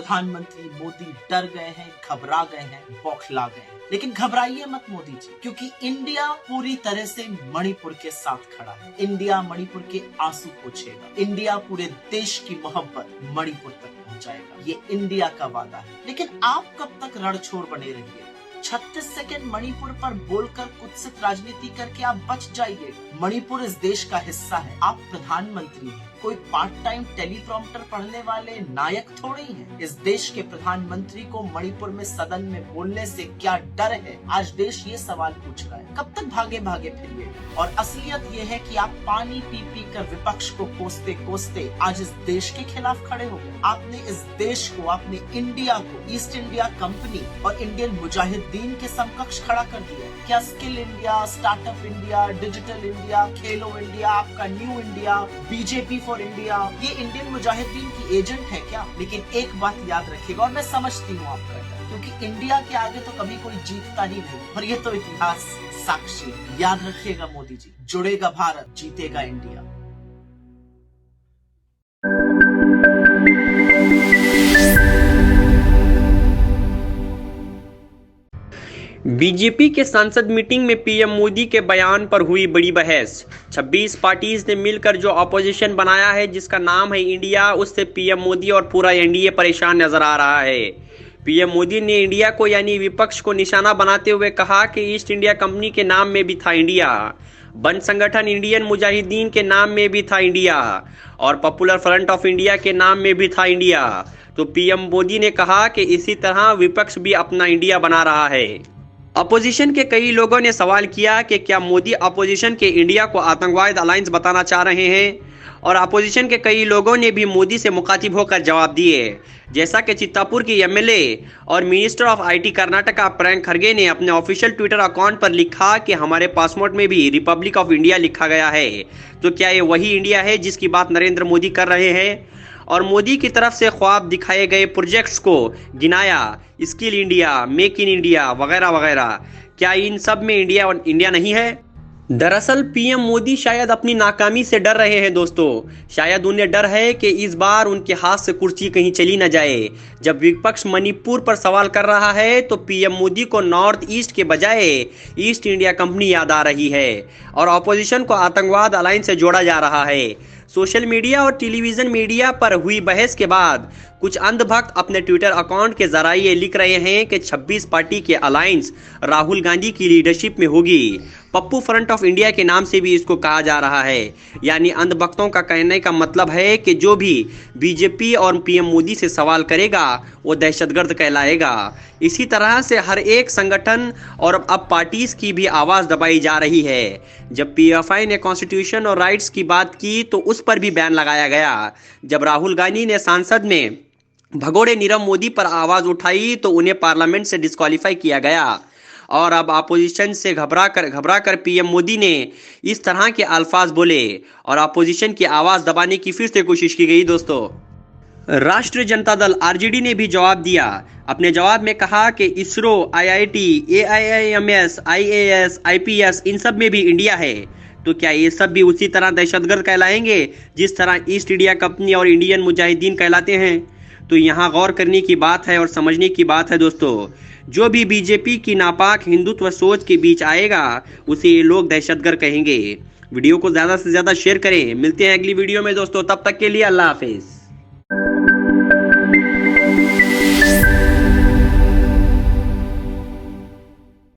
प्रधानमंत्री मोदी डर गए हैं, घबरा गए हैं, बौखला गए हैं। लेकिन घबराइए मत मोदी जी, क्योंकि इंडिया पूरी तरह से मणिपुर के साथ खड़ा है। इंडिया मणिपुर के आंसू पोंछेगा। इंडिया पूरे देश की मोहब्बत मणिपुर तक पहुंचाएगा। ये इंडिया का वादा है। लेकिन आप कब तक रणछोड़ बने रहिए? 36 सेकंड मणिपुर पर बोलकर कुत्सित राजनीति करके आप बच जाइए। मणिपुर इस देश का हिस्सा है। आप प्रधानमंत्री हैं, कोई पार्ट टाइम टेलीप्रॉम्प्टर पढ़ने वाले नायक थोड़े ही हैं। इस देश के प्रधानमंत्री को मणिपुर में सदन में बोलने से क्या डर है? आज देश ये सवाल पूछ रहा है। कब तक भागे भागे फिरिए? और असलियत ये है कि आप पानी पी पी कर विपक्ष को कोसते कोसते आज इस देश के खिलाफ खड़े हो गए। आपने इस देश को, आपने इंडिया को ईस्ट इंडिया कंपनी और इंडियन मुजाहिदीन के समकक्ष खड़ा कर दिया। क्या skill India, startup India, digital India, खेलो इंडिया, आपका new India, BJP for India, ये इंडियन मुजाहिदीन की एजेंट है क्या? लेकिन एक बात याद रखिएगा, और मैं समझती हूँ आपका, क्योंकि इंडिया के आगे तो कभी कोई जीतता ही नहीं, और ये तो इतिहास साक्षी। याद रखिएगा मोदी जी, जुड़ेगा भारत, जीतेगा इंडिया। बीजेपी के सांसद मीटिंग में पीएम मोदी के बयान पर हुई बड़ी बहस। 26 पार्टीज ने मिलकर जो अपोजिशन बनाया है, जिसका नाम है इंडिया, उससे पीएम मोदी और पूरा एनडीए परेशान नजर आ रहा है। पीएम मोदी ने इंडिया को यानी विपक्ष को निशाना बनाते हुए कहा कि ईस्ट इंडिया कंपनी के नाम में भी था इंडिया, बंद संगठन इंडियन मुजाहिदीन के नाम में भी था इंडिया, और पॉपुलर फ्रंट ऑफ इंडिया के नाम में भी था इंडिया। तो पीएम मोदी ने कहा कि इसी तरह विपक्ष भी अपना इंडिया बना रहा है। अपोजिशन के कई लोगों ने सवाल किया कि क्या मोदी अपोजिशन के इंडिया को आतंकवाद अलायंस बताना चाह रहे हैं, और अपोजिशन के कई लोगों ने भी मोदी से मुखातिब होकर जवाब दिए। जैसा कि चित्तापुर की एमएलए और minister of IT Karnataka Priyanka Kharge ने अपने ऑफिशियल ट्विटर अकाउंट पर लिखा कि हमारे पासपोर्ट में भी रिपब्लिक ऑफ इंडिया लिखा गया है। तो क्या ये वही इंडिया है जिसकी बात नरेंद्र मोदी कर रहे हैं? और मोदी की तरफ से ख्वाब दिखाए गए प्रोजेक्ट्स को गिनाया, skill India, make in India वगैरह वगैरह। क्या इन सब में इंडिया नहीं है? दरअसल पीएम मोदी शायद अपनी नाकामी से डर रहे हैं दोस्तों। शायद उन्हें डर है कि इस बार उनके हाथ से कुर्सी कहीं चली न जाए। जब विपक्ष मणिपुर पर सवाल कर रहा है तो पीएम मोदी को नॉर्थ ईस्ट के बजाय ईस्ट इंडिया कंपनी याद आ रही है, और ऑपोजिशन को आतंकवाद अलायंस से जोड़ा जा रहा है। सोशल मीडिया और टेलीविजन मीडिया पर हुई बहस के बाद कुछ अंधभक्त अपने ट्विटर अकाउंट के जरिए लिख रहे हैं कि 26 पार्टी के अलायंस राहुल गांधी की लीडरशिप में होगी। पप्पू फ्रंट ऑफ इंडिया के नाम से भी इसको कहा जा रहा है। यानी अंधभक्तों का कहने का मतलब है कि जो भी बीजेपी और पीएम मोदी से सवाल करेगा वो दहशतगर्द कहलाएगा। इसी तरह से हर एक संगठन और अब पार्टीज की भी आवाज दबाई जा रही है। जब पीएफआई ने कॉन्स्टिट्यूशन और राइट्स की बात की तो उस पर भी बैन लगाया गया। जब राहुल गांधी ने संसद में भगोड़े नीरव मोदी पर आवाज उठाई तो उन्हें पार्लियामेंट से डिस्क्वालीफाई किया गया। और अब अपोजिशन से घबरा कर पीएम मोदी ने इस तरह के अल्फाज बोले और अपोजिशन की आवाज दबाने की फिर से कोशिश की गई। दोस्तों, राष्ट्रीय जनता दल आरजेडी ने भी जवाब दिया। अपने जवाब में कहा कि ISRO, IIT, AIIMS, IAS, IPS, इन सब में भी इंडिया है। तो क्या ये सब भी उसी तरह दहशतगर्द कहलाएंगे जिस तरह ईस्ट इंडिया कंपनी और इंडियन मुजाहिदीन कहलाते हैं? तो यहाँ गौर करने की बात है और समझने की बात है दोस्तों। जो भी बीजेपी की नापाक हिंदुत्व सोच के बीच आएगा उसे ये लोग दहशतगर्द कहेंगे। वीडियो को ज़्यादा से ज़्यादा शेयर करें। मिलते हैं अगली वीडियो में दोस्तों, तब तक के लिए अल्लाह हाफिज।